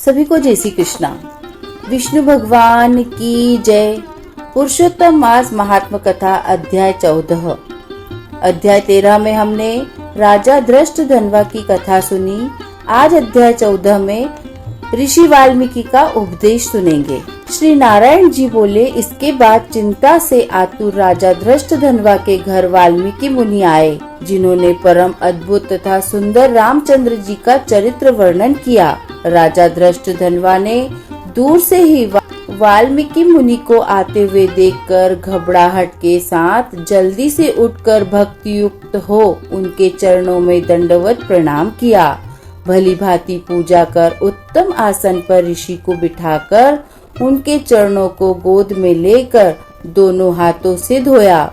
सभी को जय श्री कृष्णा। विष्णु भगवान की जय। पुरुषोत्तम मास महात्म कथा अध्याय 14। अध्याय 13 में हमने राजा धृष्टद्युम्न की कथा सुनी। आज अध्याय 14 में ऋषि वाल्मीकि का उपदेश सुनेंगे। श्री नारायण जी बोले, इसके बाद चिंता से आतुर राजा धृष्टद्युम्न के घर वाल्मीकि मुनि आए, जिन्होंने परम अद्भुत तथा सुंदर रामचंद्र जी का चरित्र वर्णन किया। राजा धृष्टद्युम्न ने दूर से ही वाल्मीकि मुनि को आते हुए देखकर घबराहट के साथ जल्दी से उठकर भक्ति युक्त हो उनके चरणों में दंडवत प्रणाम किया। भली भांति पूजा कर उत्तम आसन पर ऋषि को बिठाकर उनके चरणों को गोद में लेकर दोनों हाथों से धोया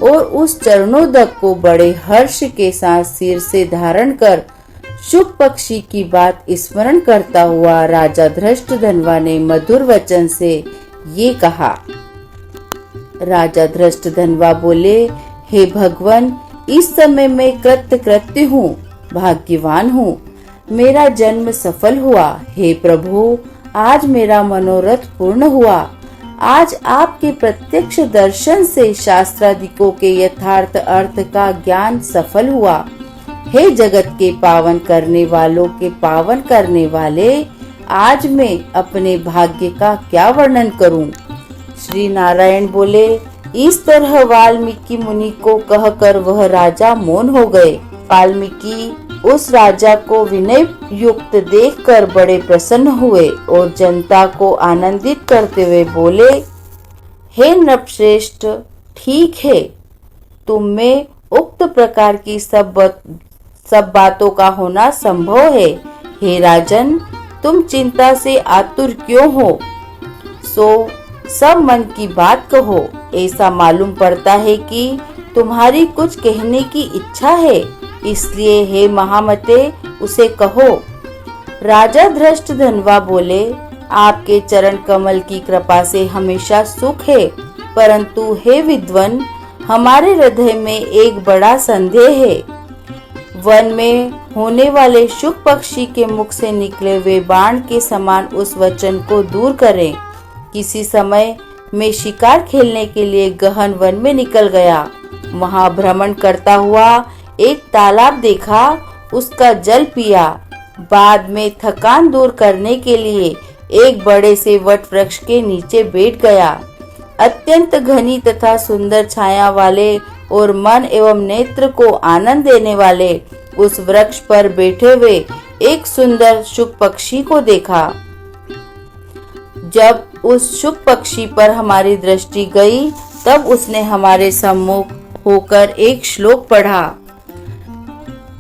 और उस चरणोदक को बड़े हर्ष के साथ सिर से धारण कर शुक पक्षी की बात स्मरण करता हुआ राजा धृष्टद्युम्न ने मधुर वचन से ये कहा। राजा धृष्टद्युम्न बोले, हे भगवान, इस समय मैं कृत्य हूँ, भाग्यवान हूँ। मेरा जन्म सफल हुआ। हे प्रभु, आज मेरा मनोरथ पूर्ण हुआ। आज आपके प्रत्यक्ष दर्शन से शास्त्रादिकों के यथार्थ अर्थ का ज्ञान सफल हुआ। हे जगत के पावन करने वालों के पावन करने वाले, आज मैं अपने भाग्य का क्या वर्णन करूं? श्री नारायण बोले, इस तरह वाल्मीकि मुनि को कहकर वह राजा मौन हो गए। वाल्मीकि उस राजा को विनय युक्त देखकर बड़े प्रसन्न हुए और जनता को आनंदित करते हुए बोले, हे नृपश्रेष्ठ, ठीक है, तुम में उक्त प्रकार की सब बातों का होना संभव है। हे राजन, तुम चिंता से आतुर क्यों हो? सो सब मन की बात कहो। ऐसा मालूम पड़ता है कि तुम्हारी कुछ कहने की इच्छा है, इसलिए हे महामते, उसे कहो। राजा धृष्टद्युम्न बोले, आपके चरण कमल की कृपा से हमेशा सुख है, परंतु हे विद्वान, हमारे हृदय में एक बड़ा संदेह है। वन में होने वाले शुक पक्षी के मुख से निकले हुए बाण के समान उस वचन को दूर करें। किसी समय मैं शिकार खेलने के लिए गहन वन में निकल गया। वहां भ्रमण करता हुआ एक तालाब देखा, उसका जल पिया। बाद में थकान दूर करने के लिए एक बड़े से वट वृक्ष के नीचे बैठ गया। अत्यंत घनी तथा सुंदर छाया वाले और मन एवं नेत्र को आनंद देने वाले उस वृक्ष पर बैठे हुए एक सुंदर शुक पक्षी को देखा। जब उस शुक पक्षी पर हमारी दृष्टि गई, तब उसने हमारे सम्मुख होकर एक श्लोक पढ़ा।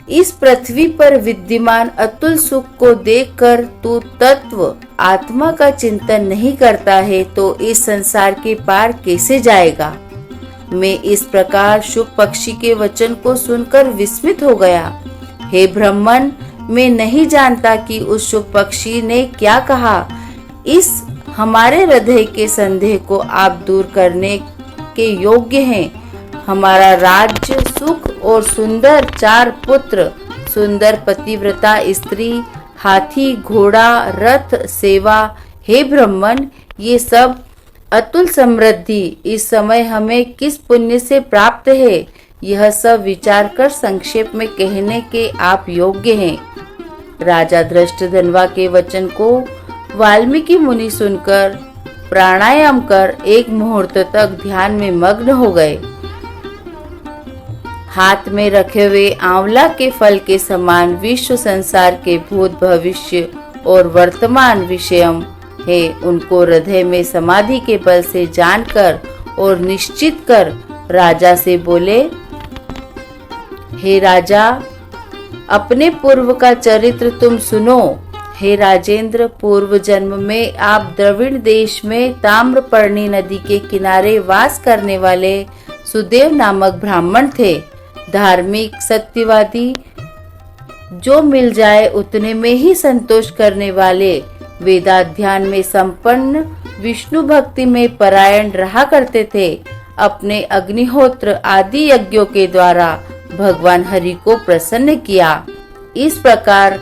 इस पृथ्वी पर विद्यमान अतुल सुख को देखकर तू तत्व आत्मा का चिंतन नहीं करता है तो इस संसार के पार कैसे जाएगा? मैं इस प्रकार शुक पक्षी के वचन को सुनकर विस्मित हो गया। हे ब्राह्मण, मैं नहीं जानता कि उस शुक पक्षी ने क्या कहा। इस हमारे हृदय के संदेह को आप दूर करने के योग्य हैं। हमारा राज्य, सुख और सुंदर 4 पुत्र, सुंदर पतिव्रता स्त्री, हाथी, घोड़ा, रथ, सेवा, हे ब्राह्मण, ये सब अतुल समृद्धि इस समय हमें किस पुण्य से प्राप्त है, यह सब विचार कर संक्षेप में कहने के आप योग्य हैं। राजा धृष्टद्युम्न के वचन को वाल्मीकि मुनि सुनकर प्राणायाम कर एक मुहूर्त तक ध्यान में मग्न हो गए। हाथ में रखे हुए आंवला के फल के समान विश्व संसार के भूत, भविष्य और वर्तमान विषय है, उनको हृदय में समाधि के बल से जानकर और निश्चित कर राजा से बोले, हे राजा, अपने पूर्व का चरित्र तुम सुनो। हे राजेंद्र, पूर्व जन्म में आप द्रविड़ देश में ताम्रपर्णी नदी के किनारे वास करने वाले सुदेव नामक ब्राह्मण थे। धार्मिक, सत्यवादी, जो मिल जाए उतने में ही संतोष करने वाले, वेदाध्यान में संपन्न, विष्णु भक्ति में परायण रहा करते थे। अपने अग्निहोत्र आदि यज्ञों के द्वारा भगवान हरि को प्रसन्न किया। इस प्रकार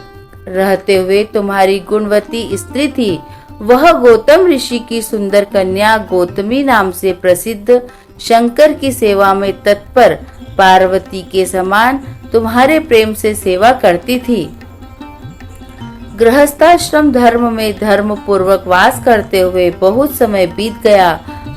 रहते हुए तुम्हारी गुणवती स्त्री थी। वह गौतम ऋषि की सुंदर कन्या गौतमी नाम से प्रसिद्ध शंकर की सेवा में तत्पर पार्वती के समान तुम्हारे प्रेम से सेवा करती थी। गृहस्थाश्रम धर्म में धर्म पूर्वक वास करते हुए बहुत समय बीत गया,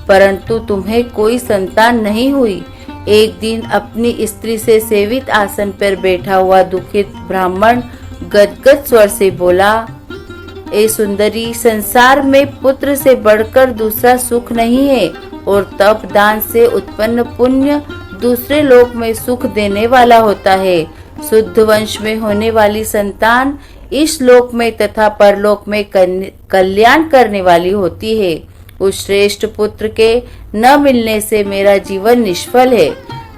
परंतु तुम्हें कोई संतान नहीं हुई। एक दिन अपनी स्त्री से सेवित आसन पर बैठा हुआ दुखित ब्राह्मण गदगद स्वर से बोला, ए सुंदरी, संसार में पुत्र से बढ़कर दूसरा सुख नहीं है और तप दान से उत्पन्न पुण्य दूसरे लोक में सुख देने वाला होता है। शुद्ध वंश में होने वाली संतान इस लोक में तथा परलोक में कल्याण करने वाली होती है। उस श्रेष्ठ पुत्र के न मिलने से मेरा जीवन निष्फल है।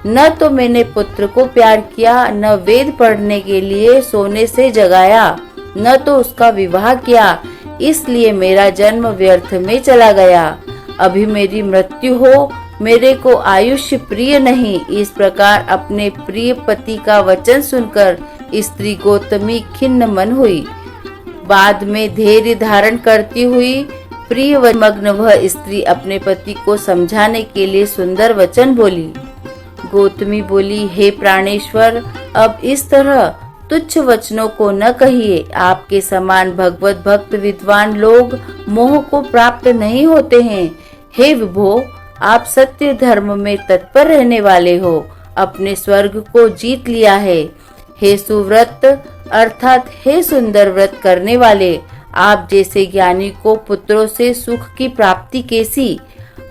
न तो मैंने पुत्र को प्यार किया, न वेद पढ़ने के लिए सोने से जगाया, न तो उसका विवाह किया, इसलिए मेरा जन्म व्यर्थ में चला गया। अभी मेरी मृत्यु हो, मेरे को आयुष्य प्रिय नहीं। इस प्रकार अपने प्रिय पति का वचन सुनकर स्त्री गौतमी खिन्न मन हुई। बाद में धैर्य धारण करती हुई प्रिय मग्न वह स्त्री अपने पति को समझाने के लिए सुंदर वचन बोली। गौतमी बोली, हे प्राणेश्वर, अब इस तरह तुच्छ वचनों को न कहिए। आपके समान भगवत भक्त विद्वान लोग मोह को प्राप्त नहीं होते हैं। हे विभो, आप सत्य धर्म में तत्पर रहने वाले हो, अपने स्वर्ग को जीत लिया है। हे सुव्रत अर्थात हे सुंदर व्रत करने वाले, आप जैसे ज्ञानी को पुत्रों से सुख की प्राप्ति कैसी,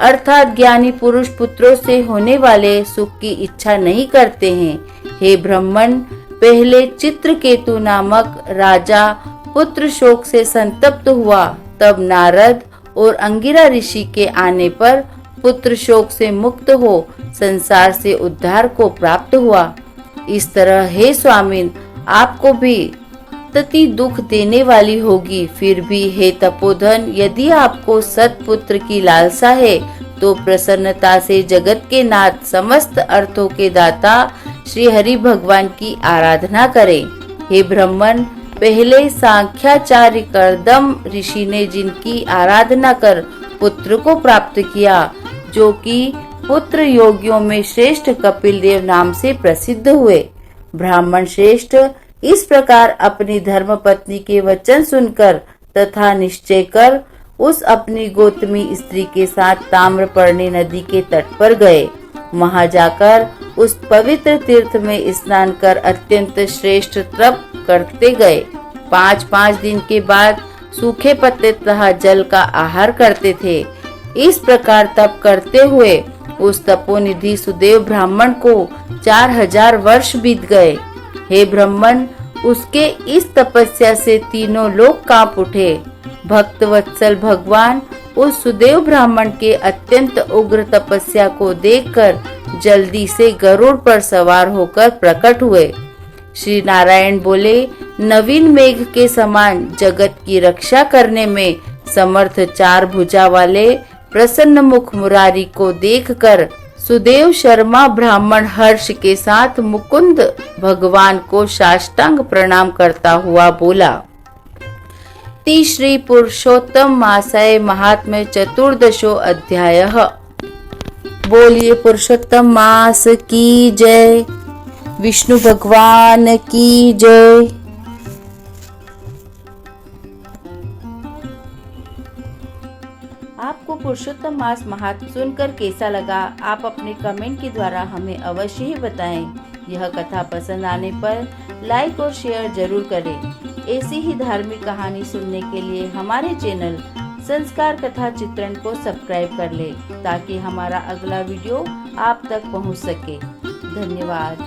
अर्थात ज्ञानी पुरुष पुत्रों से होने वाले सुख की इच्छा नहीं करते हैं। हे ब्राह्मण, पहले चित्रकेतु नामक राजा पुत्र शोक से संतप्त हुआ, तब नारद और अंगिरा ऋषि के आने पर पुत्र शोक से मुक्त हो संसार से उद्धार को प्राप्त हुआ। इस तरह हे स्वामिन, आपको भी तति दुख देने वाली होगी। फिर भी हे तपोधन, यदि आपको सत्पुत्र की लालसा है तो प्रसन्नता से जगत के नाथ समस्त अर्थों के दाता श्री हरि भगवान की आराधना करें। हे ब्राह्मण, पहले सांख्याचार्य कर्दम ऋषि ने जिनकी आराधना कर पुत्र को प्राप्त किया, जो कि पुत्र योगियों में श्रेष्ठ कपिल देव नाम से प्रसिद्ध हुए। ब्राह्मण श्रेष्ठ, इस प्रकार अपनी धर्म पत्नी के वचन सुनकर तथा निश्चय कर उस अपनी गौतमी स्त्री के साथ ताम्रपर्णी नदी के तट पर गए। वहां जाकर उस पवित्र तीर्थ में स्नान कर अत्यंत श्रेष्ठ तप करते गए। 5-5 दिन के बाद सूखे पत्ते तथा जल का आहार करते थे। इस प्रकार तप करते हुए उस तपोनिधि सुदेव ब्राह्मण को 4000 वर्ष बीत गए। हे ब्राह्मण, उसके इस तपस्या से तीनों लोग कांप उठे। भक्त वत्सल भगवान उस सुदेव ब्राह्मण के अत्यंत उग्र तपस्या को देखकर जल्दी से गरुड़ पर सवार होकर प्रकट हुए। श्री नारायण बोले, नवीन मेघ के समान जगत की रक्षा करने में समर्थ 4 भुजा वाले प्रसन्न मुख मुरारी को देखकर सुदेव शर्मा ब्राह्मण हर्ष के साथ मुकुंद भगवान को साष्टांग प्रणाम करता हुआ बोला। श्री पुरुषोत्तम मासाय महात्म्य चतुर्दशो अध्यायः। बोलिए पुरुषोत्तम मास की जय, विष्णु भगवान की जय। आपको पुरुषोत्तम मास महात्म्य सुनकर कैसा लगा, आप अपने कमेंट के द्वारा हमें अवश्य ही बताएं। यह कथा पसंद आने पर लाइक और शेयर जरूर करें। ऐसी ही धार्मिक कहानी सुनने के लिए हमारे चैनल संस्कार कथा चित्रण को सब्सक्राइब कर लें, ताकि हमारा अगला वीडियो आप तक पहुंच सके। धन्यवाद।